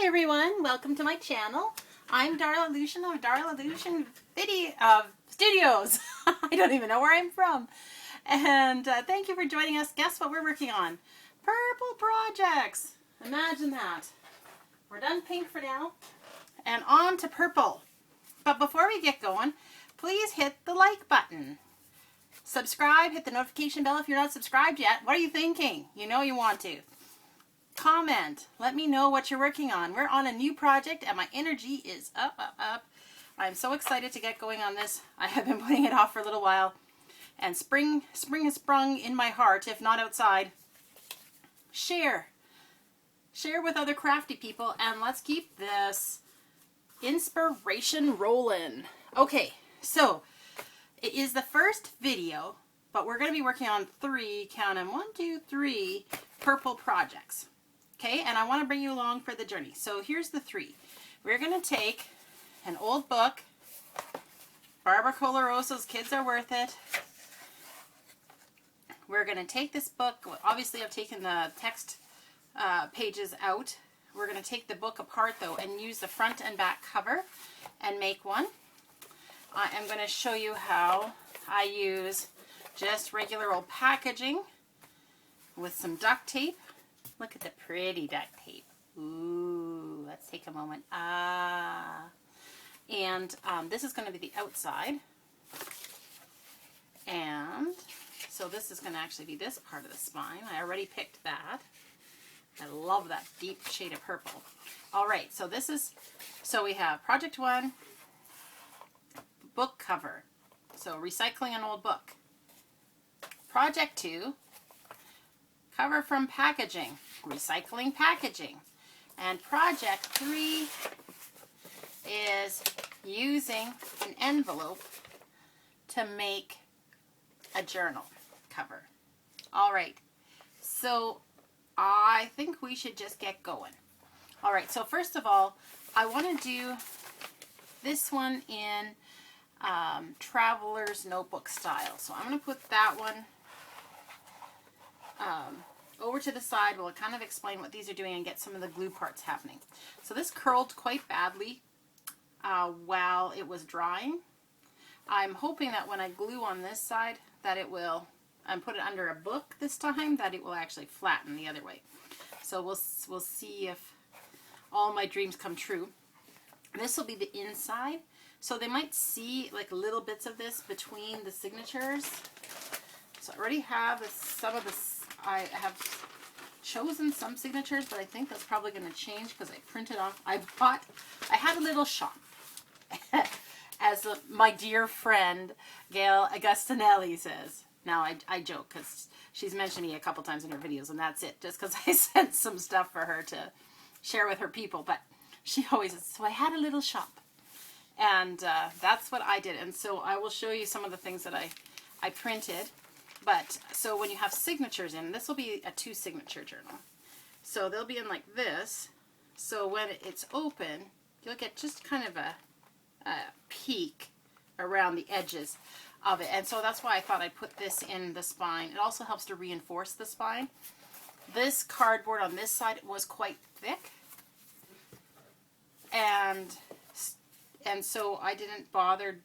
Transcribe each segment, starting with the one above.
everyone, welcome to my channel. I'm Darla Lucian of Darla Lucian Video Studios. I don't even know where I'm from. And thank you for joining us. Guess what we're working on? Purple projects. Imagine that. We're done pink for now and on to purple. But before we get going, please hit the like button. Subscribe, hit the notification bell if you're not subscribed yet. What are you thinking? You know you want to. Comment. Let me know what you're working on. We're on a new project and my energy is up, up, up. I'm so excited to get going on this. I have been putting it off for a little while. And spring has sprung in my heart, if not outside. Share. Share with other crafty people and let's keep this inspiration rolling. Okay, so it is the first video, but we're going to be working on three, count them, 1, 2, 3 purple projects. Okay, and I want to bring you along for the journey. So here's the three. We're going to take an old book, Barbara Coloroso's Kids Are Worth It. We're going to take this book. Obviously, I've taken the text pages out. We're going to take the book apart, though, and use the front and back cover and make one. I am going to show you how I use just regular old packaging with some duct tape. Look at the pretty duct tape. Ooh, let's take a moment. And this is going to be the outside. And so this is going to actually be this part of the spine. I already picked that. I love that deep shade of purple. All right, so this is, so we have Project 1, book cover. So recycling an old book. Project 2, cover from packaging, recycling packaging. And project 3 is using an envelope to make a journal cover. All right, so I think we should just get going. All right, so first of all, I want to do this one in Traveler's Notebook style. So I'm going to put that one over to the side. We'll kind of explain what these are doing and get some of the glue parts happening. So this curled quite badly while it was drying. I'm hoping that when I glue on this side that it will, and put it under a book this time, that it will actually flatten the other way. So we'll see if all my dreams come true. This will be the inside. So they might see like little bits of this between the signatures. So I already have some of this. I have chosen some signatures, but I think that's probably going to change because I printed off. I had a little shop, as my dear friend Gail Agustinelli says. Now I joke because she's mentioned me a couple times in her videos, and that's it. Just because I sent some stuff for her to share with her people, but she always says, so I had a little shop, and that's what I did. And so I will show you some of the things that I printed. But, so when you have signatures in, this will be a 2-signature journal. So they'll be in like this. So when it's open, you'll get just kind of a peek around the edges of it. And so that's why I thought I'd put this in the spine. It also helps to reinforce the spine. This cardboard on this side was quite thick. And so I didn't bother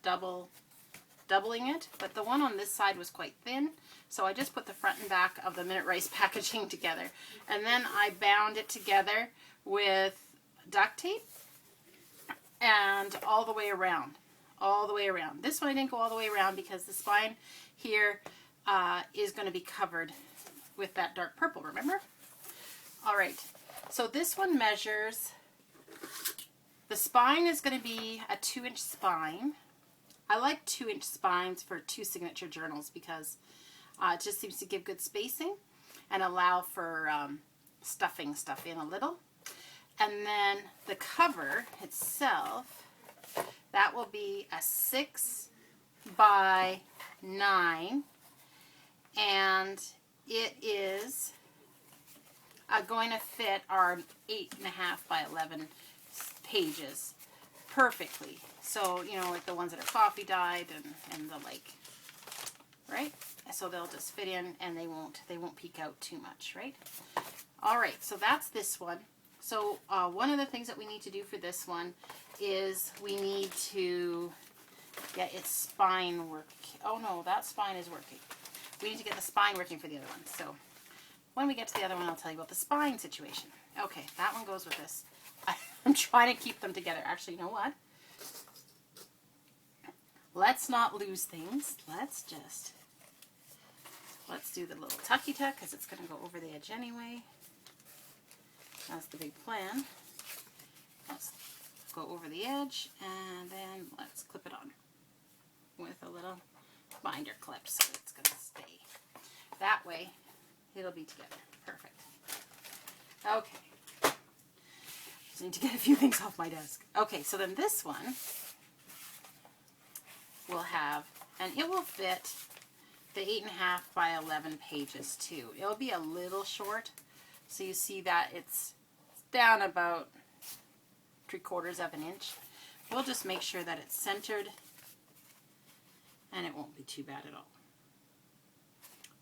doubling it, but the one on this side was quite thin, so I just put the front and back of the Minute Rice packaging together, and then I bound it together with duct tape and all the way around. This one I didn't go all the way around because the spine here is going to be covered with that dark purple, remember? All right, so this one measures, the spine is going to be a 2-inch spine. I like 2-inch spines for 2-signature journals because it just seems to give good spacing and allow for stuffing stuff in a little. And then the cover itself, that will be a 6 by 9, and it is going to fit our 8.5 by 11 pages perfectly. So, you know, like the ones that are coffee dyed and the like, right? So they'll just fit in and they won't peek out too much, right? All right, so that's this one. So one of the things that we need to do for this one is we need to get its spine working. Oh no, that spine is working. We need to get the spine working for the other one. So when we get to the other one, I'll tell you about the spine situation. Okay, that one goes with this. I'm trying to keep them together. Actually, you know what? Let's not lose things. Let's do the little tucky tuck because it's going to go over the edge anyway. That's the big plan. Let's go over the edge and then let's clip it on with a little binder clip so it's going to stay. That way it'll be together. Perfect. Okay. Just need to get a few things off my desk. Okay, so then this one will have, and it will fit the 8.5 by 11 pages too. It'll be a little short, so you see that it's down about 3/4 of an inch. We'll just make sure that it's centered and it won't be too bad at all.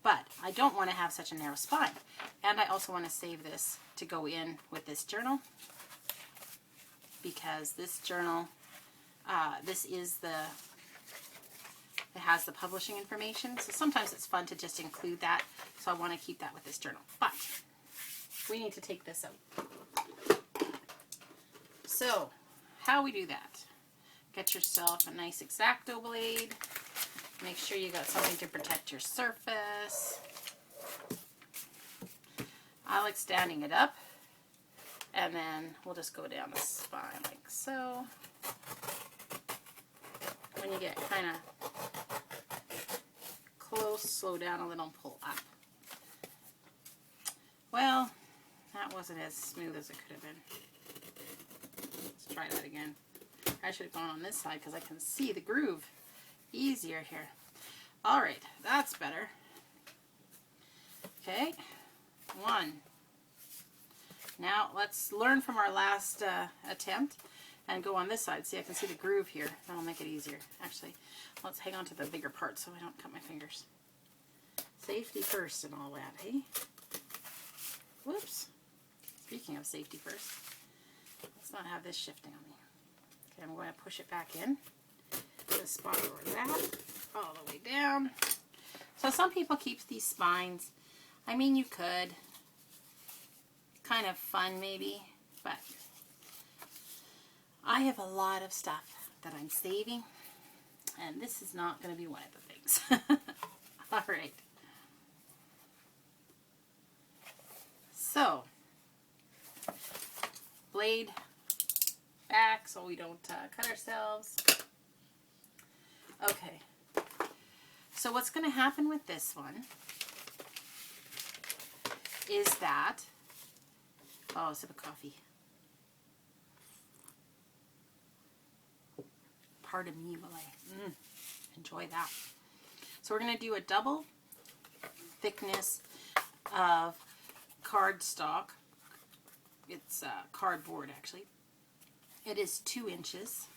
But I don't want to have such a narrow spine, and I also want to save this to go in with this journal, because this journal, it has the publishing information, so sometimes it's fun to just include that, so I want to keep that with this journal. But we need to take this out. So, how we do that? Get yourself a nice X-Acto blade. Make sure you got something to protect your surface. I like standing it up, and then we'll just go down the spine like so. When you get kind of close, slow down a little and pull up. Well, that wasn't as smooth as it could have been. Let's try that again. I should have gone on this side because I can see the groove easier here. Alright, that's better. Okay, one. Now let's learn from our last attempt and go on this side. See, I can see the groove here. That'll make it easier. Actually, let's hang on to the bigger part so I don't cut my fingers. Safety first and all that, hey? Whoops. Speaking of safety first, let's not have this shifting on me. Okay, I'm going to push it back in. The spot over that, all the way down. So some people keep these spines. I mean, you could. Kind of fun maybe, but I have a lot of stuff that I'm saving, and this is not going to be one of the things. All right. So, blade back so we don't cut ourselves. Okay, so what's going to happen with this one is that, oh, a sip of coffee. Pardon me while I enjoy that. So we're going to do a double thickness of cardstock. It's cardboard actually. It is 2 inches.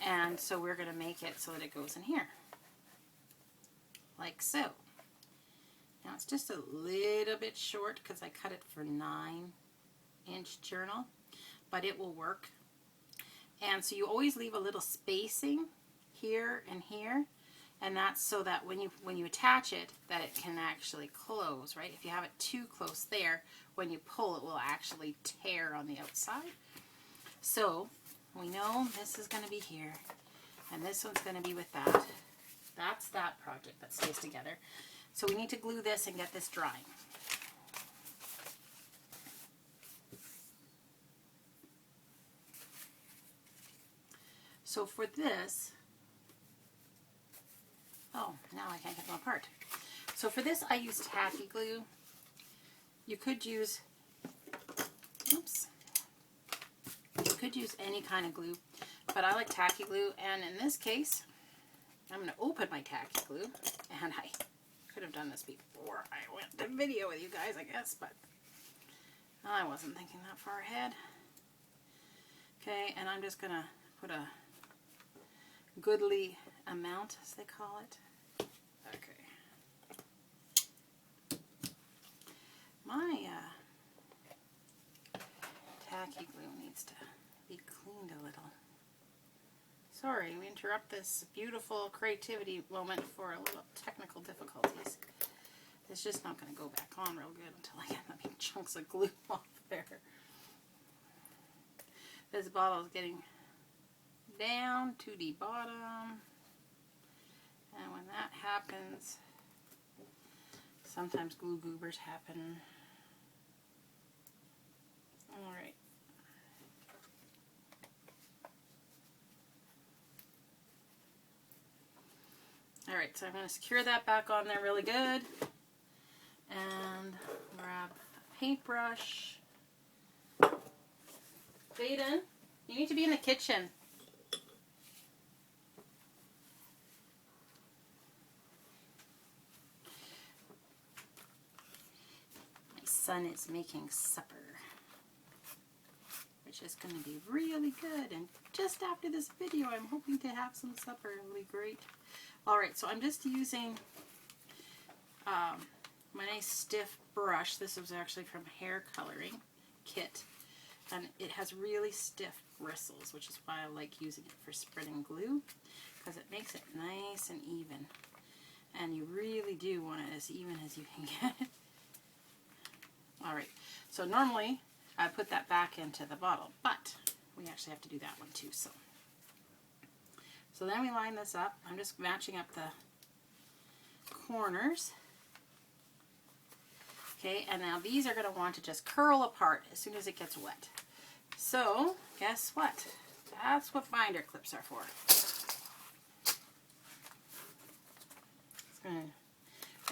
And so we're going to make it so that it goes in here. Like so. Now it's just a little bit short because I cut it for 9-inch journal, but it will work. And so you always leave a little spacing here and here, and that's so that when you attach it, that it can actually close, right? If you have it too close there, when you pull it will actually tear on the outside. So we know this is going to be here, and this one's going to be with that. That's that project that stays together. So we need to glue this and get this drying. So for this, oh, now I can't get them apart. So for this I use tacky glue. You could use, oops, you could use any kind of glue, but I like tacky glue, and in this case, I'm going to open my tacky glue, and I could have done this before I went to video with you guys, I guess, but I wasn't thinking that far ahead. Okay, and I'm just going to put a goodly amount, as they call it. Okay. tacky glue needs to be cleaned a little. Sorry, we interrupt this beautiful creativity moment for a little technical difficulties. It's just not going to go back on real good until I get the big chunks of glue off there. This bottle is getting down to the bottom, and when that happens, sometimes glue goobers happen. Alright. Alright, so I'm going to secure that back on there really good. And grab a paintbrush. Baden, you need to be in the kitchen. My son is making supper, which is going to be really good. And just after this video, I'm hoping to have some supper. It'll be great. Alright, so I'm just using my nice stiff brush. This was actually from Hair Coloring Kit. And it has really stiff bristles, which is why I like using it for spreading glue, because it makes it nice and even. And you really do want it as even as you can get it. Alright, so normally I put that back into the bottle, but we actually have to do that one too. So then we line this up. I'm just matching up the corners. Okay, and now these are going to want to just curl apart as soon as it gets wet. So, guess what? That's what binder clips are for. I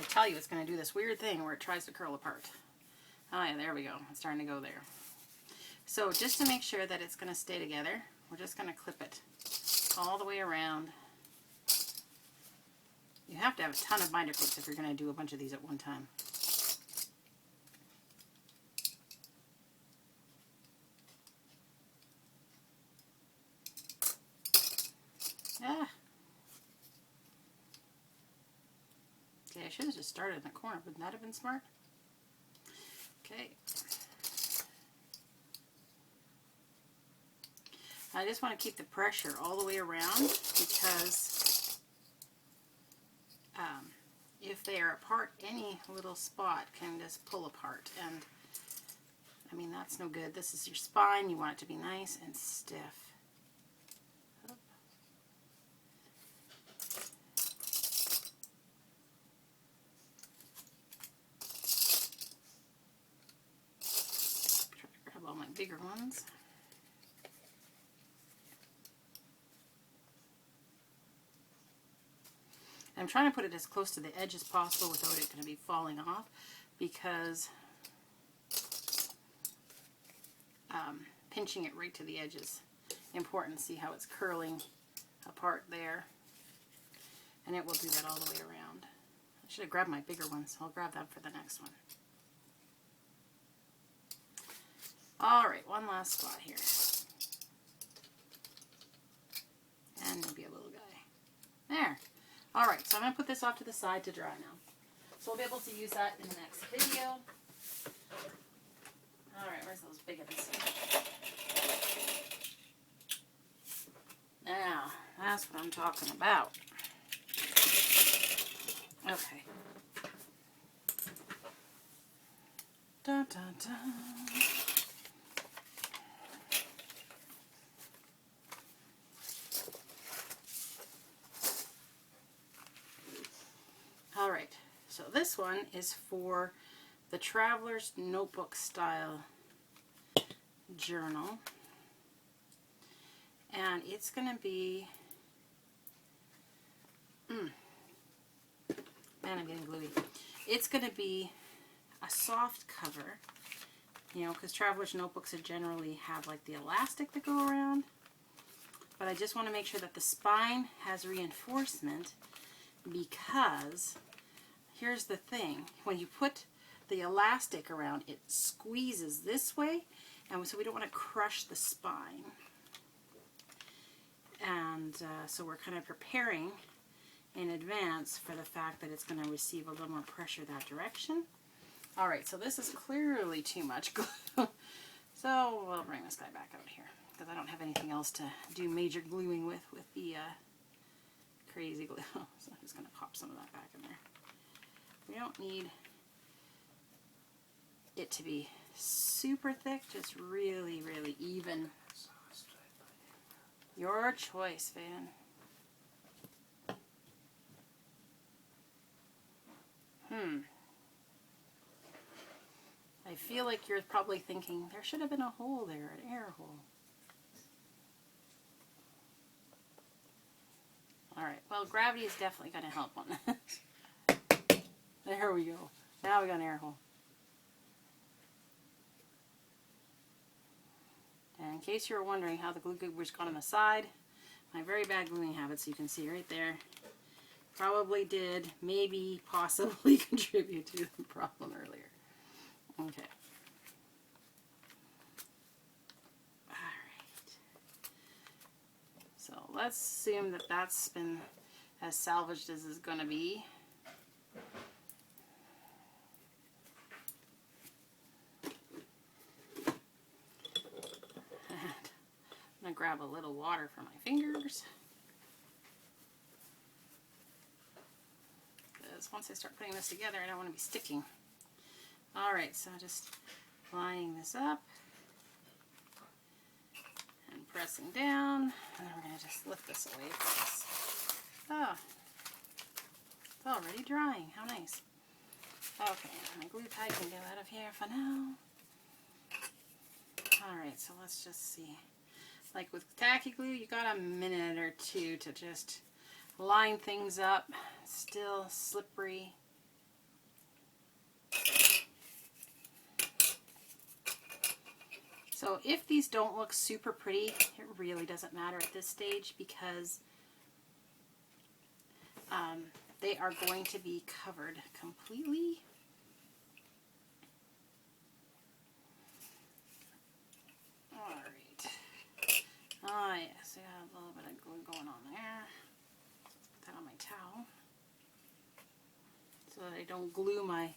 tell you, it's going to do this weird thing where it tries to curl apart. Oh yeah, there we go. It's starting to go there. So just to make sure that it's going to stay together, we're just going to clip it all the way around. You have to have a ton of binder clips if you're going to do a bunch of these at one time. Ah. Okay, I should have just started in the corner. Wouldn't that have been smart? Okay. I just want to keep the pressure all the way around because if they are apart, any little spot can just pull apart. And I mean, that's no good. This is your spine. You want it to be nice and stiff. Try to grab all my bigger ones. I'm trying to put it as close to the edge as possible without it going to be falling off, because pinching it right to the edge is important. See how it's curling apart there, and it will do that all the way around. I should have grabbed my bigger ones. I'll grab that for the next one. Alright, one last spot here. And maybe a little guy. There. Alright, so I'm going to put this off to the side to dry now. So we'll be able to use that in the next video. Alright, where's those big ones? Now, that's what I'm talking about. Okay. Dun, dun, dun. Alright, so this one is for the Traveler's Notebook Style Journal. And it's going to be, man, I'm getting gluey. It's going to be a soft cover, you know, because Traveler's Notebooks generally have like the elastic that go around. But I just want to make sure that the spine has reinforcement, because here's the thing. When you put the elastic around, it squeezes this way, and so we don't want to crush the spine. And so we're kind of preparing in advance for the fact that it's going to receive a little more pressure that direction. Alright, so this is clearly too much glue. So we'll bring this guy back out here because I don't have anything else to do major gluing with the crazy glue. So I'm just going to pop some of that back in there. We don't need it to be super thick, just really, really even. Your choice, Van. I feel like you're probably thinking, there should have been a hole there, an air hole. Alright, well, gravity is definitely going to help on this. There we go. Now we got an air hole. And in case you were wondering how the glue goober's got on the side, my very bad gluing habits, you can see right there, probably did, maybe, possibly contribute to the problem earlier. Okay. Alright. So let's assume that that's been as salvaged as it's going to be. And I'm going to grab a little water for my fingers. Because once I start putting this together, I don't want to be sticking. Alright, so just lining this up and pressing down, and then we're going to just lift this away from this. Oh, it's already drying. How nice. Okay, my glue tie can get out of here for now. Alright, so let's just see. Like with tacky glue, you got a minute or two to just line things up. Still slippery. So if these don't look super pretty, it really doesn't matter at this stage because they are going to be covered completely. Alright. Oh yes, I got a little bit of glue going on there. Let's put that on my towel so that I don't glue my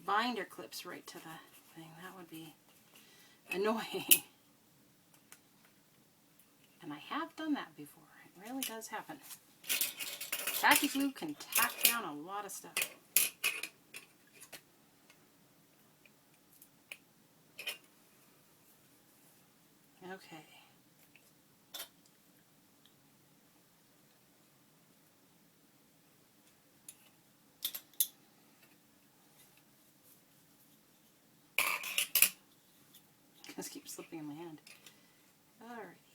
binder clips right to the thing. That would be annoying. And I have done that before. It really does happen. Tacky glue can tack down a lot of stuff. Okay. This keeps slipping in my hand. Alrighty.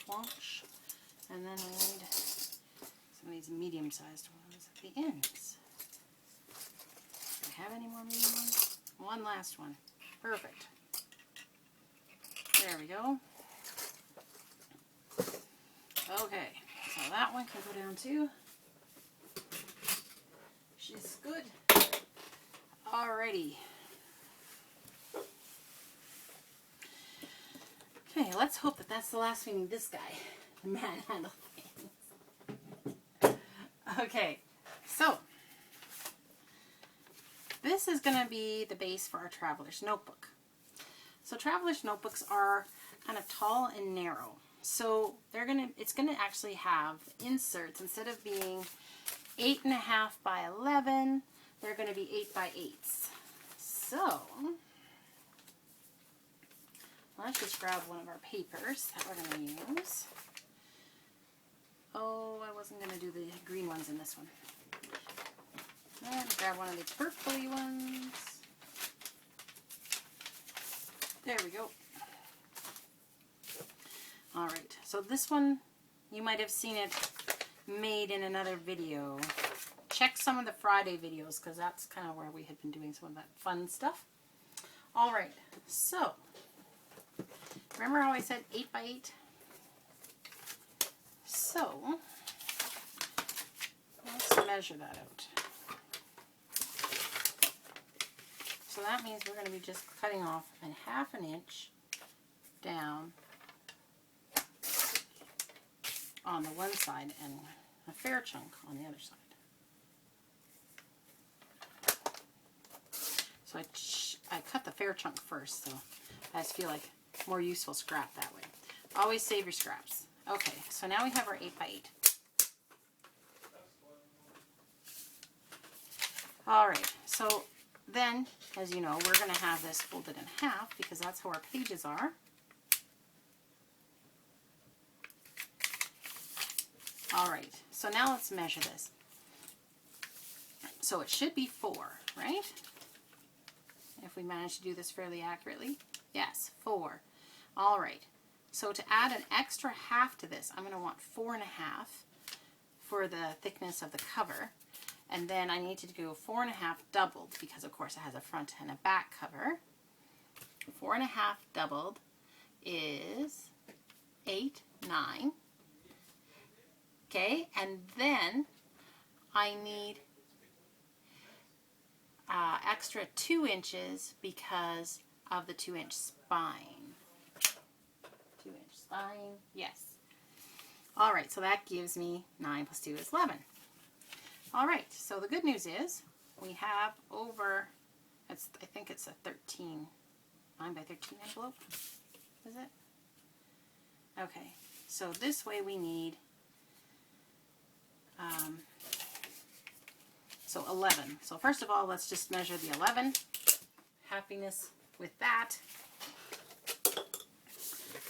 Clonch. And then we need some of these medium-sized ones at the ends. Do I have any more medium ones? One last one. Perfect. There we go. Okay, so that one can go down too. She's good. Alrighty. Okay, let's hope that that's the last we need this guy to manhandle things. Okay, so this is going to be the base for our Traveler's Notebook. So Traveler's Notebooks are kind of tall and narrow. So it's going to actually have inserts. Instead of being 8.5 by 11, they're going to be 8 by 8s. So let's just grab one of our papers that we're going to use. Oh, I wasn't going to do the green ones in this one. And grab one of the purpley ones. There we go. Alright, so this one, you might have seen it made in another video. Check some of the Friday videos because that's kind of where we had been doing some of that fun stuff. Alright, so remember how I said 8 by 8? So let's measure that out. So that means we're going to be just cutting off a ½ an inch down on the one side and a fair chunk on the other side. So I cut the fair chunk first, so I just feel like more useful scrap that way. Always save your scraps. Okay, so now we have our 8x8. All right, so then, as you know, we're going to have this folded in half because that's how our pages are. All right, so now let's measure this. So it should be 4, right? If we manage to do this fairly accurately. Yes, 4. All right, so to add an extra half to this, I'm going to want 4.5 for the thickness of the cover. And then I need to do 4.5 doubled because, of course, it has a front and a back cover. 4.5 doubled is 8, 9. Okay, and then I need extra 2 inches because of the 2-inch spine. 2-inch spine, yes. All right, so that gives me 9 plus 2 is 11. All right, so the good news is we have over, I think it's a 9 by 13 envelope, is it? Okay, so this way we need, so 11. So first of all, let's just measure the 11. Happiness with that.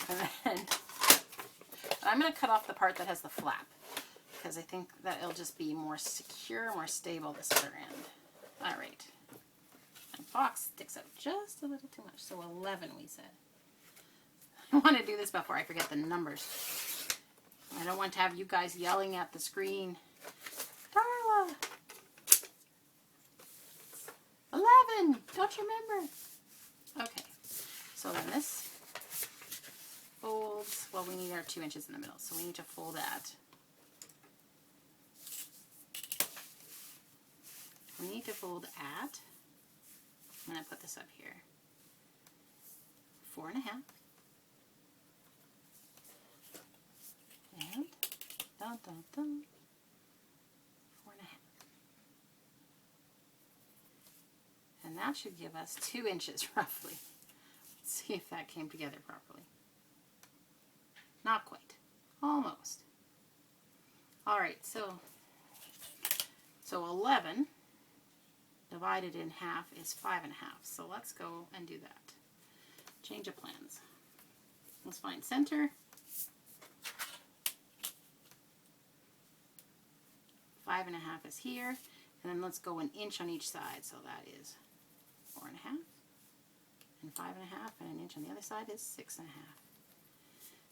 And then I'm going to cut off the part that has the flap, because I think that it'll just be more secure, more stable this other end. All right. And box sticks out just a little too much, so 11 we said. I want to do this before I forget the numbers. I don't want to have you guys yelling at the screen. Darla! 11! Don't you remember? Okay. So then this folds, well, we need our 2 inches in the middle, so we need to fold that. We need to fold at, I'm going to put this up here, 4.5. And dun, dun, dun, 4.5. And that should give us 2 inches roughly. Let's see if that came together properly. Not quite. Almost. Alright, so 11 divided in half is 5.5. So let's go and do that. Change of plans. Let's find center. 5.5 is here, and then let's go 1 inch on each side. So that is 4.5, and 5.5, and 1 inch on the other side is 6.5.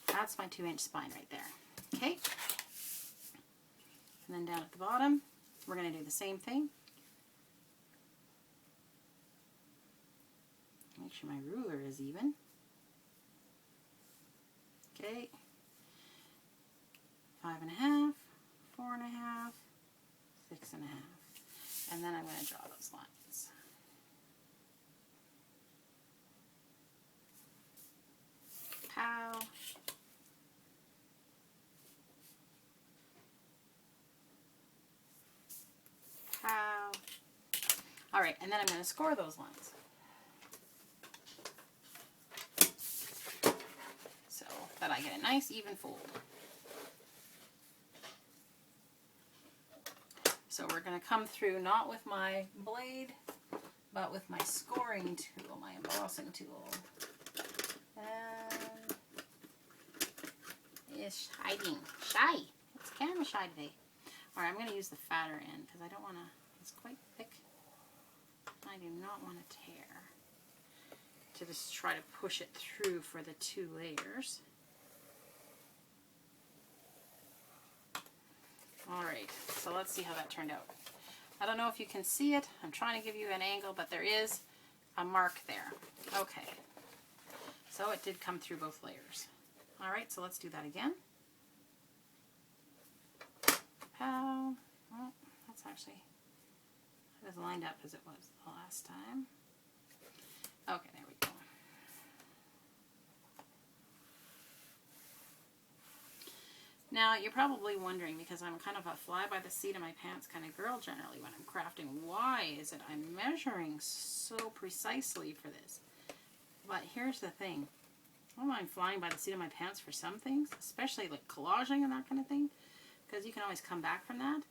That's my 2-inch spine right there. Okay. And then down at the bottom, we're going to do the same thing. Make sure my ruler is even. Okay. 5.5, 4.5, 6.5. And then I'm going to draw those lines. Pow. Pow. All right, and then I'm going to score those lines. So that I get a nice even fold. So we're going to come through not with my blade, but with my scoring tool, my embossing tool. And it's hiding. Shy. It's camera shy today. Alright, I'm going to use the fatter end because I don't want to, it's quite thick. I do not want to tear. To just try to push it through for the 2 layers. Alright, so let's see how that turned out. I don't know if you can see it. I'm trying to give you an angle, but there is a mark there. Okay. So it did come through both layers. Alright, so let's do that again. Pow. Well, that's actually as lined up as it was the last time. Okay, there we go. Now, you're probably wondering, because I'm kind of a fly-by-the-seat of my pants kind of girl generally when I'm crafting, why is it I'm measuring so precisely for this? But here's the thing. I don't mind flying by the seat of my pants for some things, especially like collaging and that kind of thing, because you can always come back from that.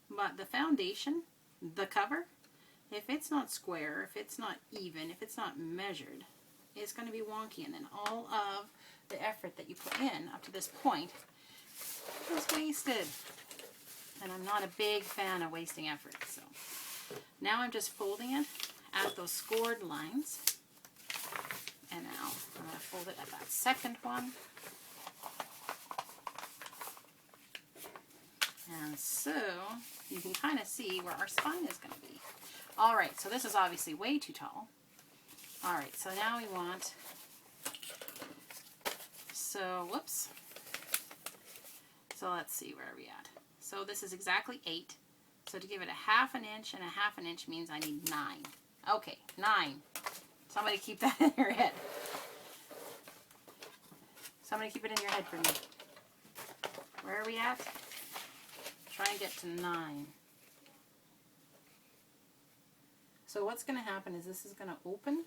But the foundation, the cover, if it's not square, if it's not even, if it's not measured, it's going to be wonky, and then all of the effort that you put in up to this point is wasted. And I'm not a big fan of wasting effort. So now I'm just folding it at those scored lines. And now I'm going to fold it at that second one. And so you can kind of see where our spine is going to be. All right, so this is obviously way too tall. All right, so now we want, so whoops. So let's see, where are we at? So this is exactly 8. So to give it a 1/2 inch, and a 1/2 inch means I need 9. Okay, 9. Somebody keep that in your head. Somebody keep it in your head for me. Where are we at? Try and get to 9. So what's going to happen is this is going to open.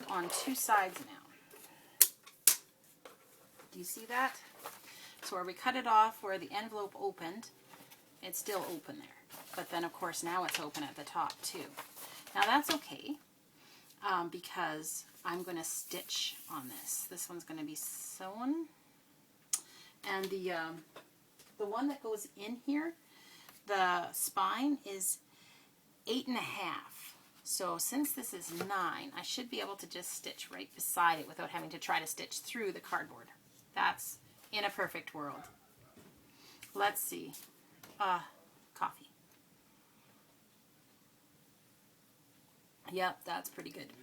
On 2 sides now. Do you see that? So where we cut it off, where the envelope opened, it's still open there. But then of course now it's open at the top too. Now that's okay, because I'm going to stitch on this. This one's going to be sewn. And the one that goes in here, the spine is 8.5. So since this is 9, I should be able to just stitch right beside it without having to try to stitch through the cardboard. That's in a perfect world. Let's see. Coffee. Yep, that's pretty good.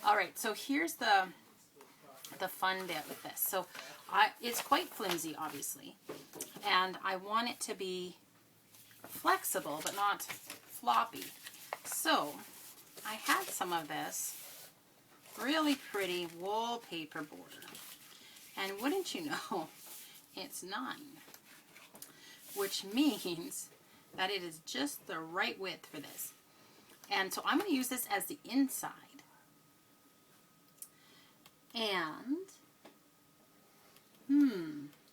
All right, so here's the fun bit with this. So it's quite flimsy, obviously, and I want it to be flexible but not floppy. So I had some of this really pretty wallpaper border, and wouldn't you know, it's 9, which means that it is just the right width for this. And so I'm going to use this as the inside. And,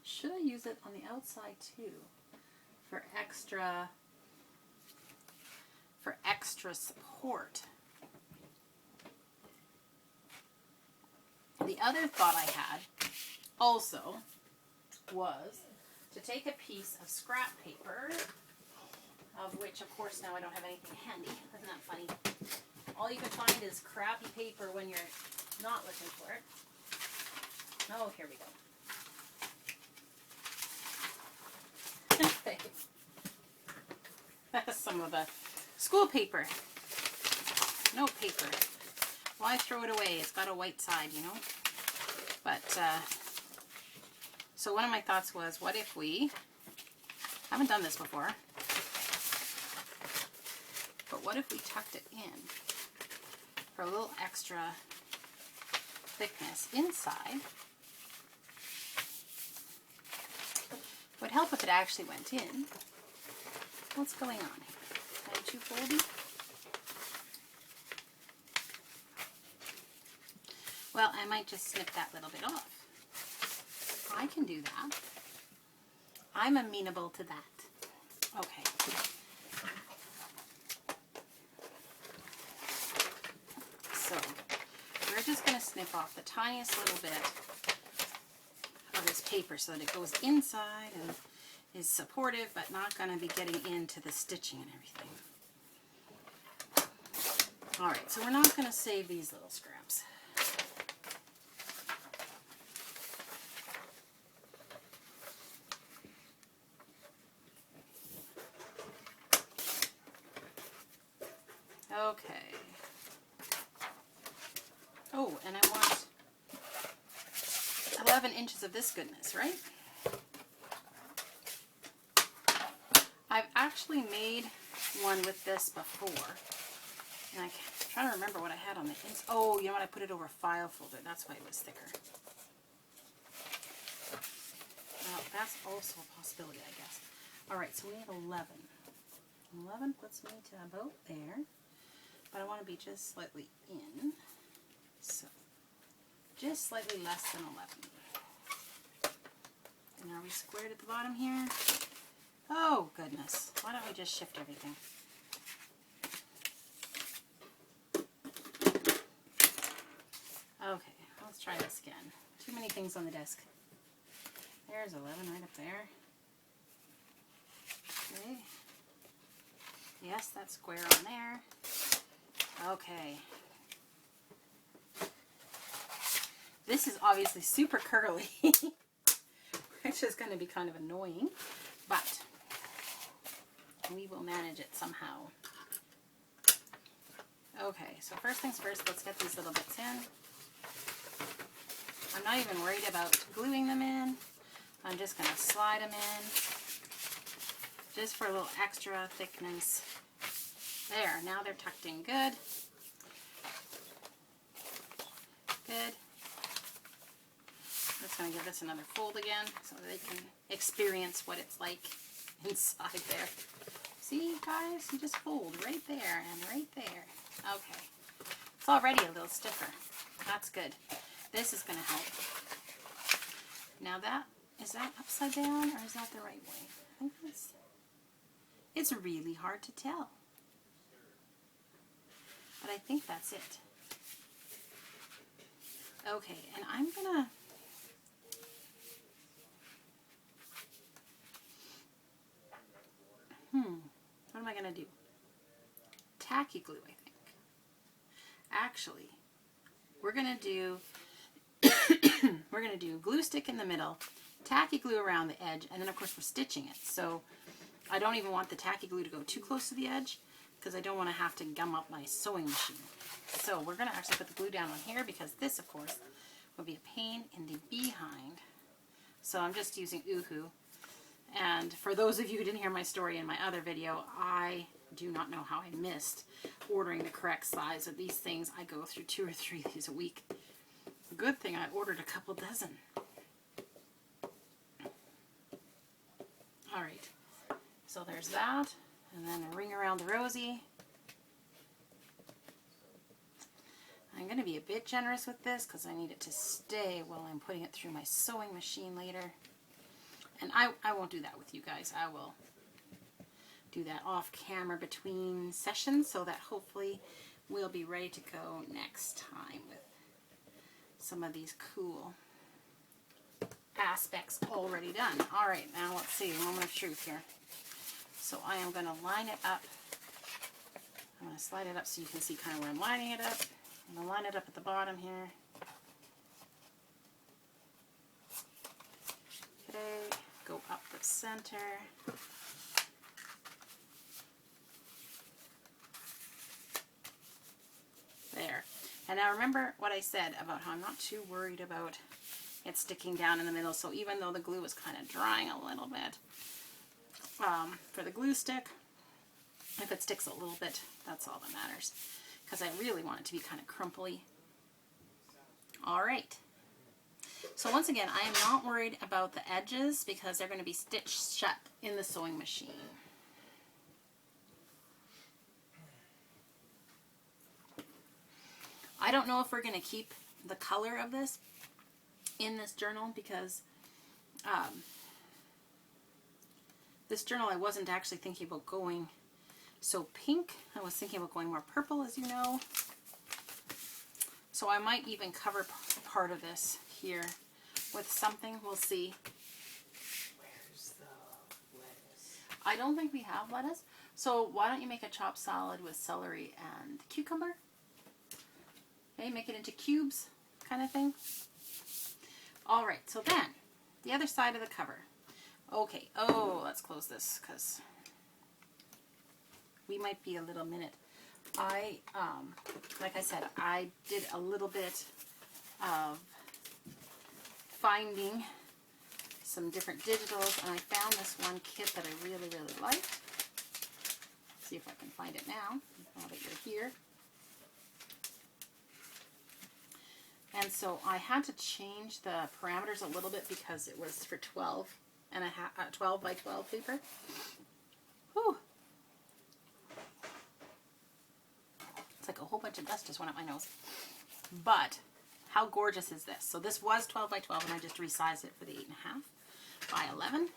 should I use it on the outside too? For extra support. The other thought I had also was to take a piece of scrap paper, of which of course now I don't have anything handy. Isn't that funny? All you can find is crappy paper when you're not looking for it. Oh, here we go. That's some of the school paper. Note paper. Why throw it away? It's got a white side, you know. But, so one of my thoughts was, what if we, haven't done this before, but what if we tucked it in for a little extra thickness inside? Would help if it actually went in. What's going on here? Am I too foldy? Well, I might just snip that little bit off. I can do that. I'm amenable to that. Okay. So, we're just going to snip off the tiniest little bit of this paper so that it goes inside and is supportive, but not going to be getting into the stitching and everything. Alright, so we're not going to save these little scraps. Okay. Oh, and I want 11 inches of this goodness, right? I've actually made one with this before. And I'm trying to remember what I had on the inside. Oh, you know what? I put it over a file folder. That's why it was thicker. Well, that's also a possibility, I guess. All right, so we need 11. 11 puts me to about there, but I want to be just slightly in, so just slightly less than 11. And are we squared at the bottom here? Oh, goodness. Why don't we just shift everything? Okay, let's try this again. Too many things on the desk. There's 11 right up there. Okay. Yes, that's square on there. Okay. This is obviously super curly, which is going to be kind of annoying, but we will manage it somehow. Okay, so first things first, let's get these little bits in. I'm not even worried about gluing them in. I'm just going to slide them in, just for a little extra thickness. There, now they're tucked in good. Good. I'm just going to give this another fold again so they can experience what it's like inside there. See, guys? You just fold right there and right there. Okay. It's already a little stiffer. That's good. This is going to help. Now is that upside down or is that the right way? I think it's really hard to tell. But I think that's it. Okay, and I'm gonna what am I gonna do? Tacky glue, I think. Actually, we're gonna do glue stick in the middle, tacky glue around the edge, and then of course we're stitching it. So I don't even want the tacky glue to go too close to the edge because I don't want to have to gum up my sewing machine. So we're going to actually put the glue down on here because this, of course, will be a pain in the behind. So I'm just using Uhu. And for those of you who didn't hear my story in my other video, I do not know how I missed ordering the correct size of these things. I go through 2 or 3 of these a week. Good thing I ordered a couple dozen. All right, so there's that, and then a ring around the rosy. I'm going to be a bit generous with this because I need it to stay while I'm putting it through my sewing machine later. And I won't do that with you guys. I will do that off camera between sessions so that hopefully we'll be ready to go next time with some of these cool aspects already done. All right, now let's see, moment of truth here. So I am going to line it up. I'm going to slide it up so you can see kind of where I'm lining it up. I'm going to line it up at the bottom here. Okay, go up the center. There. And now remember what I said about how I'm not too worried about it sticking down in the middle. So even though the glue is kind of drying a little bit, for the glue stick, if it sticks a little bit, that's all that matters. Because I really want it to be kind of crumply. All right. So once again, I am not worried about the edges because they're going to be stitched shut in the sewing machine. I don't know if we're going to keep the color of this in this journal because this journal I wasn't actually thinking about going so pink. I was thinking about going more purple, as you know. So I might even cover part of this here with something. We'll see. Where's the lettuce? I don't think we have lettuce. So why don't you make a chopped salad with celery and cucumber? Okay, make it into cubes kind of thing. All right, so then the other side of the cover. Okay, oh, let's close this because we might be a little minute. Like I said, I did a little bit of finding some different digitals, and I found this one kit that I really, really liked. See if I can find it now that you're here. And so I had to change the parameters a little bit because it was for 12 and a 12 by 12 paper. Whew. It's like a whole bunch of dust just went up my nose. But how gorgeous is this? So this was 12 by 12 and I just resized it for the 8.5 by 11.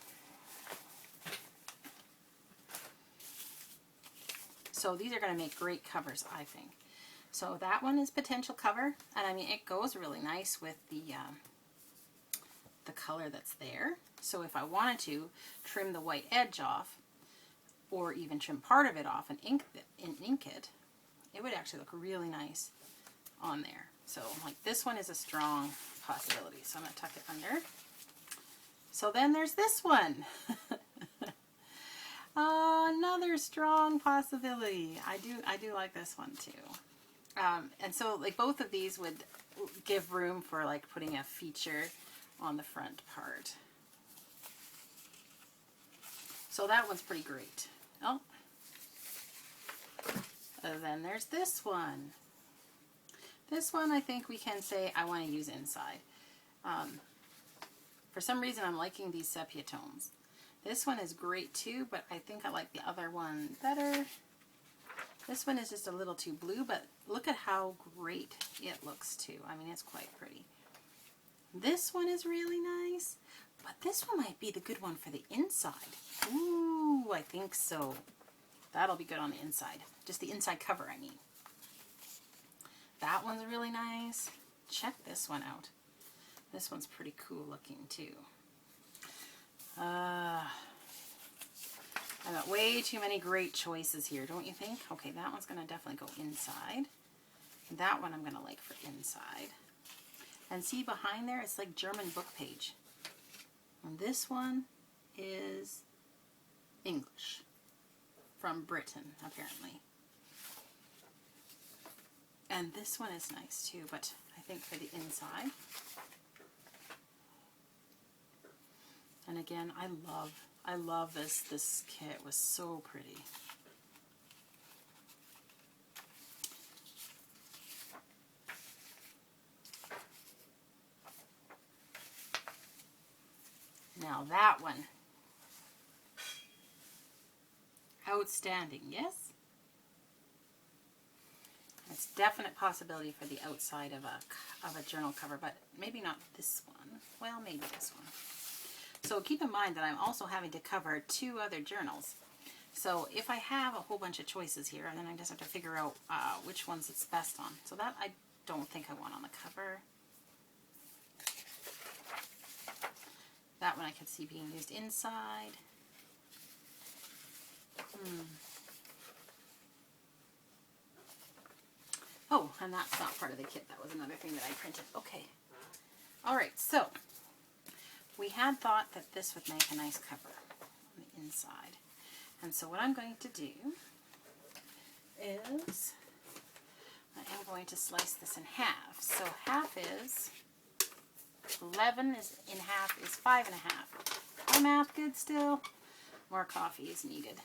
So these are going to make great covers, I think. So that one is potential cover, and I mean it goes really nice with the color that's there. So if I wanted to trim the white edge off, or even trim part of it off and ink it, it would actually look really nice on there. So like this one is a strong possibility. So I'm going to tuck it under. So then there's this one. Another strong possibility. I do like this one too. And so like both of these would give room for like putting a feature on the front part. So that one's pretty great. Oh. Then there's this one. This one I think we can say I want to use inside. For some reason I'm liking these sepia tones. This one is great too, but I think I like the other one better. This one is just a little too blue, but look at how great it looks too. I mean, it's quite pretty. This one is really nice, but this one might be the good one for the inside. Ooh, I think so. That'll be good on the inside. Just the inside cover, I mean. That one's really nice. Check this one out. This one's pretty cool looking too. I got way too many great choices here, don't you think? Okay, that one's going to definitely go inside. That one I'm going to like for inside. And see behind there, it's like German book page. And this one is English. From Britain, apparently. And this one is nice too, but I think for the inside. And again, I love this. This kit was so pretty. Now that one. Outstanding, yes? It's definite possibility for the outside of a journal cover, but maybe not this one. Well, maybe this one. So keep in mind that I'm also having to cover 2 other journals. So if I have a whole bunch of choices here, then I just have to figure out which ones it's best on. So that I don't think I want on the cover. That one I could see being used inside. Oh, and that's not part of the kit. That was another thing that I printed. Okay. All right, so we had thought that this would make a nice cover on the inside. And so what I'm going to do is I am going to slice this in half. So half is 11 is in half is 5.5. My math good still? More coffee is needed.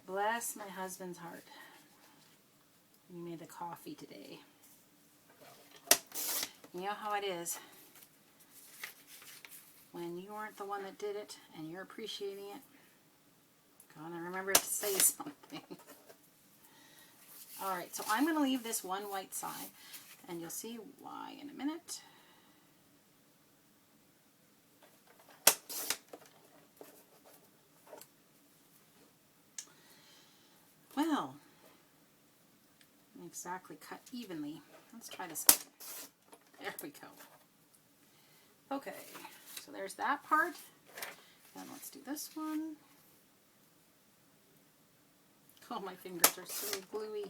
Bless my husband's heart. He made the coffee today. You know how it is. When you aren't the one that did it and you're appreciating it, gotta remember to say something. Alright, so I'm going to leave this one white side, and you'll see why in a minute. Well, exactly cut evenly. Let's try this again. There we go. Okay, so there's that part. And let's do this one. Oh, my fingers are so gluey.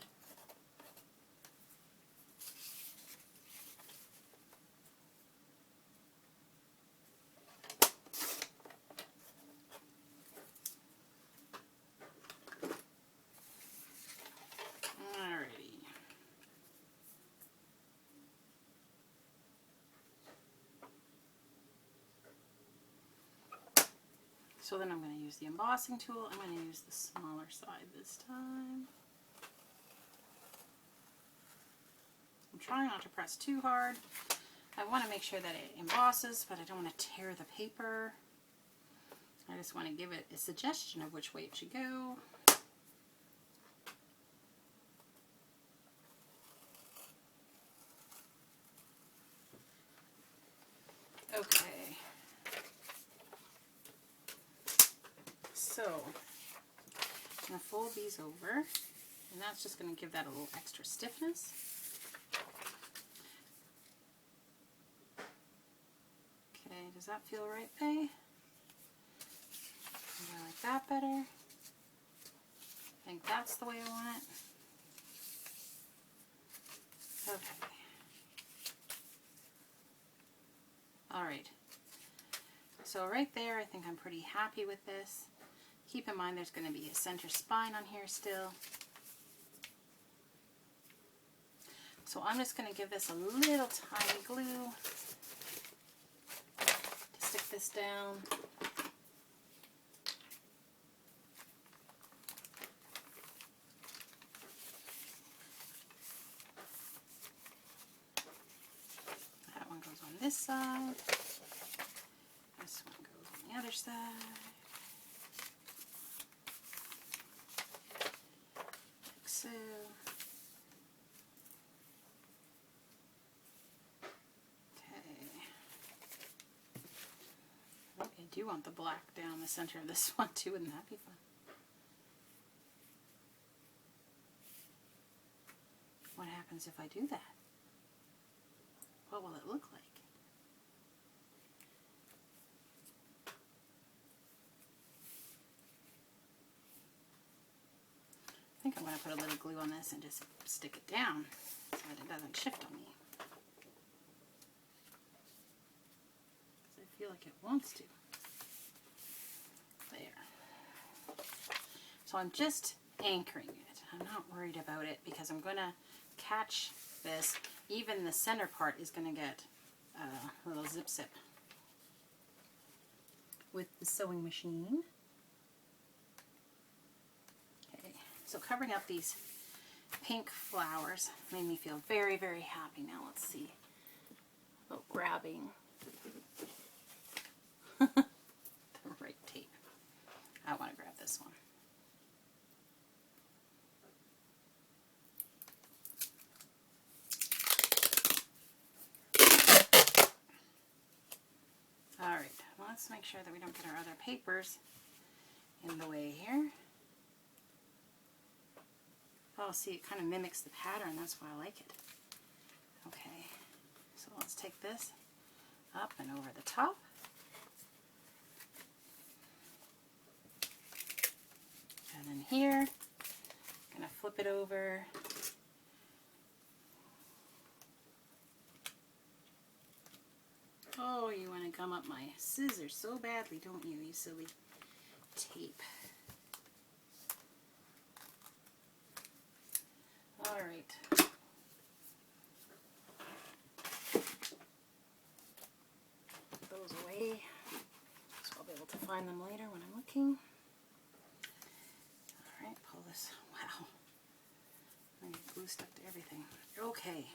So then I'm going to use the embossing tool. I'm going to use the smaller side this time. I'm trying not to press too hard. I want to make sure that it embosses, but I don't want to tear the paper. I just want to give it a suggestion of which way it should go. Okay. So, I'm going to fold these over, and that's just going to give that a little extra stiffness. Okay, does that feel right, Faye? I like that better. I think that's the way I want it. Okay. Alright. So right there, I think I'm pretty happy with this. Keep in mind there's going to be a center spine on here still. So I'm just going to give this a little tiny glue to stick this down. That one goes on this side. This one goes on the other side. Like so. I do want the black down the center of this one too, wouldn't that be fun? What happens if I do that? What will it look like? I think I'm going to put a little glue on this and just stick it down so that it doesn't shift on me. Because I feel like it wants to. There. So I'm just anchoring it. I'm not worried about it because I'm going to catch this. Even the center part is going to get a little zip with the sewing machine. Okay, so covering up these pink flowers made me feel very, very happy. Now let's see about grabbing the right tape. I want to grab this one. Alright, let's make sure that we don't get our other papers in the way here. Oh, see, it kind of mimics the pattern. That's why I like it. Okay, so let's take this up and over the top. And then here, I'm going to flip it over. Oh, you want to gum up my scissors so badly, don't you, you silly tape. Alright. Put those away, so I'll be able to find them later when I'm looking. Alright, pull this. Wow. I get glue stuck to everything. Okay.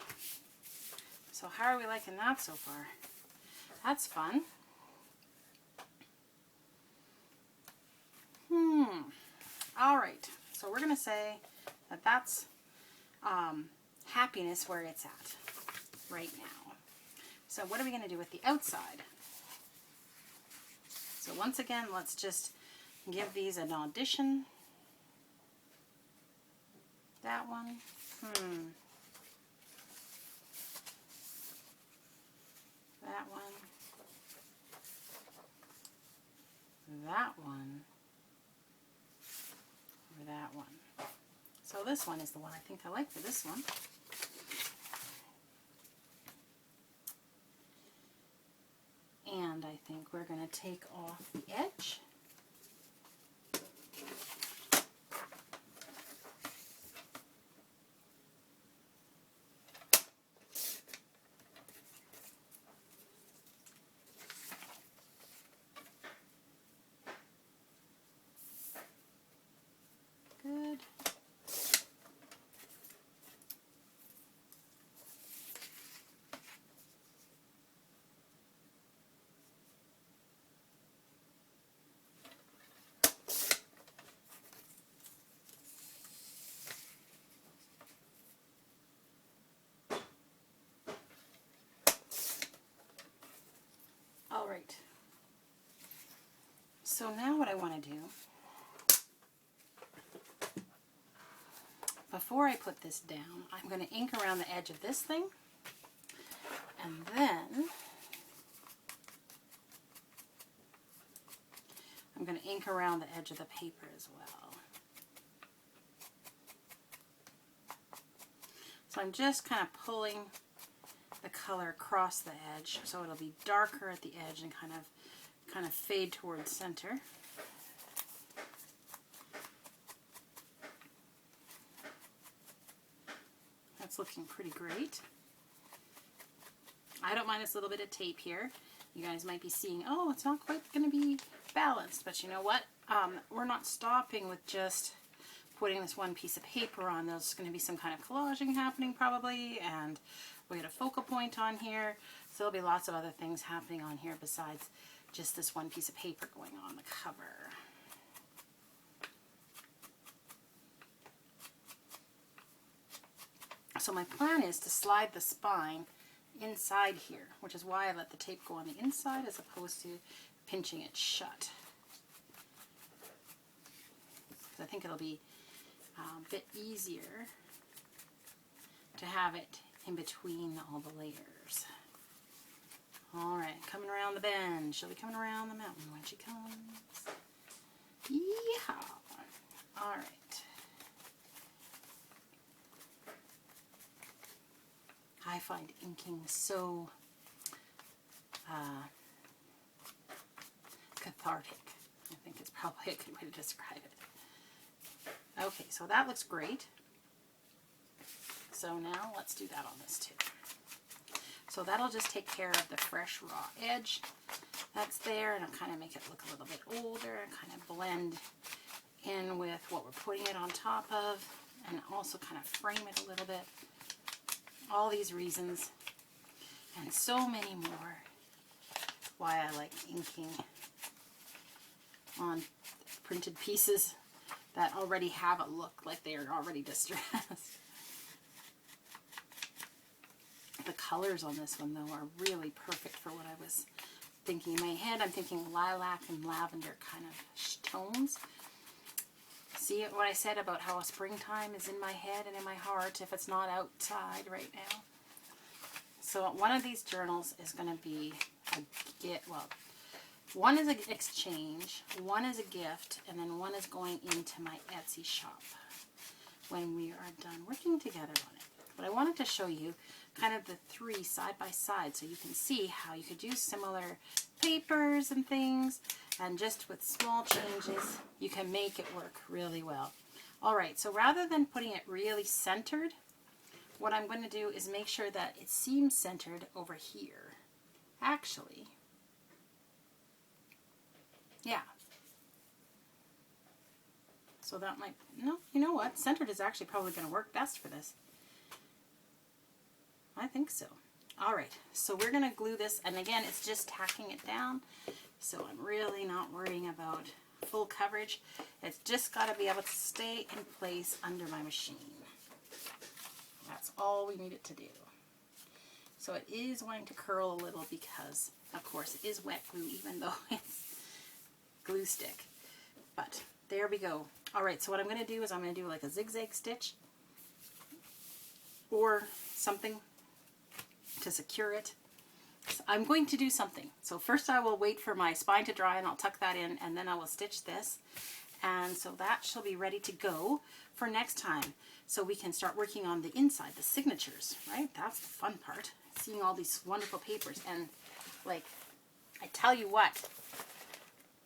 So how are we liking that so far? That's fun. Alright, so we're going to say that that's happiness where it's at right now. So what are we going to do with the outside? So once again, let's just give these an audition. That one. That one. That one. Or that one. So this one is the one I think I like for this one. And I think we're going to take off the edge. Good. So now what I want to do, before I put this down, I'm going to ink around the edge of this thing, and then I'm going to ink around the edge of the paper as well. So I'm just kind of pulling the color across the edge so it'll be darker at the edge and kind of fade towards center. That's looking pretty great. I don't mind this little bit of tape here. You guys might be seeing, oh, it's not quite going to be balanced, but you know what? We're not stopping with just putting this one piece of paper on. There's going to be some kind of collaging happening probably, and we got a focal point on here, so there'll be lots of other things happening on here besides just this one piece of paper going on the cover. So my plan is to slide the spine inside here, which is why I let the tape go on the inside as opposed to pinching it shut. I think it'll be a bit easier to have it in between all the layers. Alright, coming around the bend. She'll be coming around the mountain when she comes. Yeehaw! Alright. I find inking so cathartic. I think it's probably a good way to describe it. Okay, so that looks great. So now let's do that on this too. So that'll just take care of the fresh raw edge that's there, and it'll kind of make it look a little bit older and kind of blend in with what we're putting it on top of, and also kind of frame it a little bit. All these reasons and so many more why I like inking on printed pieces that already have a look like they are already distressed. The colors on this one, though, are really perfect for what I was thinking in my head. I'm thinking lilac and lavender kind of tones. See what I said about how a springtime is in my head and in my heart if it's not outside right now? So one of these journals is going to be one is an exchange, one is a gift, and then one is going into my Etsy shop when we are done working together on it. But I wanted to show you kind of the three side by side so you can see how you could use similar papers and things, and just with small changes you can make it work really well. Alright, so rather than putting it really centered, what I'm going to do is make sure that it seems centered over here. Actually, yeah. So that might, no, you know what? Centered is actually probably going to work best for this. I think so. Alright, so we're going to glue this, and again, it's just tacking it down, so I'm really not worrying about full coverage. It's just got to be able to stay in place under my machine. That's all we need it to do. So it is going to curl a little because, of course, it is wet glue, even though it's glue stick. But there we go. Alright, so what I'm going to do is I'm going to do like a zigzag stitch or something to secure it. So I'm going to do something. So first I will wait for my spine to dry and I'll tuck that in, and then I will stitch this. And so that shall be ready to go for next time. So we can start working on the inside, the signatures, right? That's the fun part. Seeing all these wonderful papers. And like, I tell you what,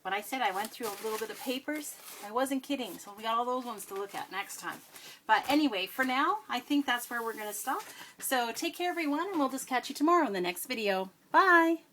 when I said I went through a little bit of papers, I wasn't kidding. So we got all those ones to look at next time. But anyway, for now, I think that's where we're going to stop. So take care, everyone, and we'll just catch you tomorrow in the next video. Bye!